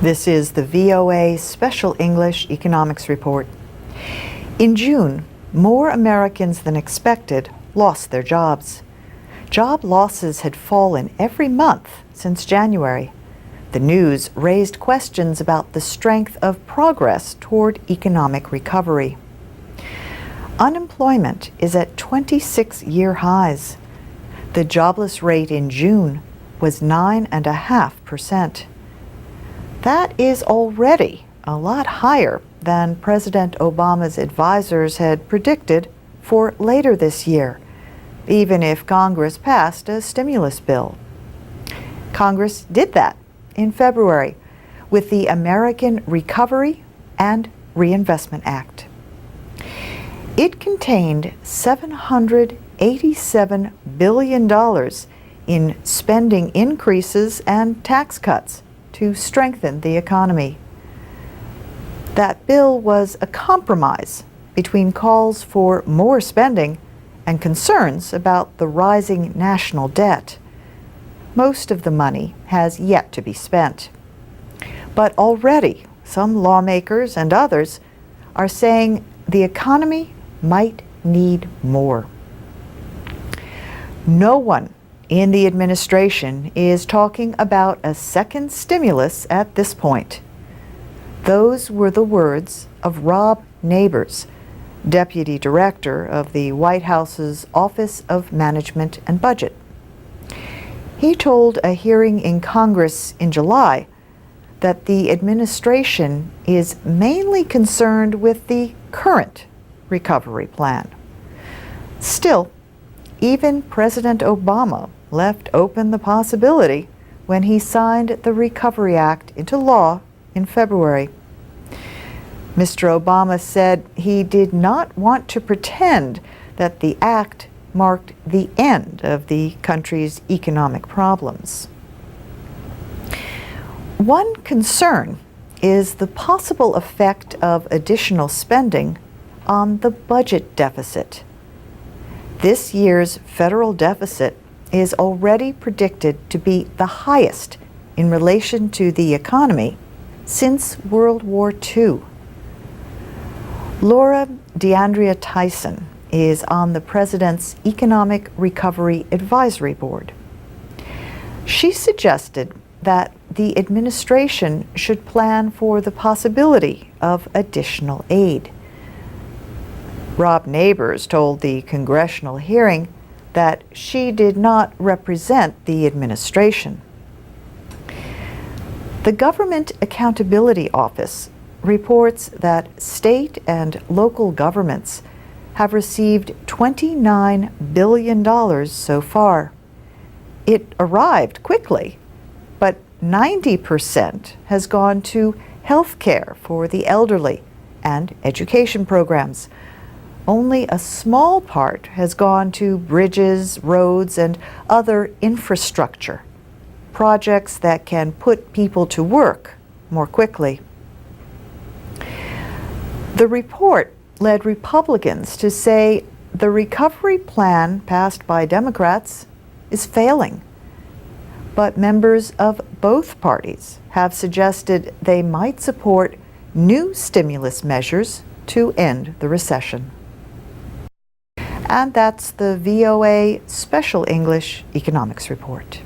This is the VOA Special English Economics Report. In June, more Americans than expected lost their jobs. Job losses had fallen every month since January. The news raised questions about the strength of progress toward economic recovery. Unemployment is at 26-year highs. The jobless rate in June was 9.5%. That is already a lot higher than President Obama's advisors had predicted for later this year, even if Congress passed a stimulus bill. Congress did that in February with the American Recovery and Reinvestment Act. It contained $787 billion in spending increases and tax cuts to strengthen the economy. That bill was a compromise between calls for more spending and concerns about the rising national debt. Most of the money has yet to be spent. But already, some lawmakers and others are saying the economy might need more. No one in the administration is talking about a second stimulus at this point. Those were the words of Rob Neighbors, Deputy Director of the White House's Office of Management and Budget. He told a hearing in Congress in July that the administration is mainly concerned with the current recovery plan. Still, even President Obama left open the possibility when he signed the Recovery Act into law in February. Mr. Obama said he did not want to pretend that the act marked the end of the country's economic problems. One concern is the possible effect of additional spending on the budget deficit. This year's federal deficit is already predicted to be the highest in relation to the economy since World War II. Laura DeAndrea Tyson is on the President's Economic Recovery Advisory Board. She suggested that the administration should plan for the possibility of additional aid. Rob Neighbors told the congressional hearing that she did not represent the administration. The Government Accountability Office reports that state and local governments have received $29 billion so far. It arrived quickly, but 90% has gone to health care for the elderly and education programs. Only a small part has gone to bridges, roads, and other infrastructure, projects that can put people to work more quickly. The report led Republicans to say the recovery plan passed by Democrats is failing. But members of both parties have suggested they might support new stimulus measures to end the recession. And that's the VOA Special English Economics Report.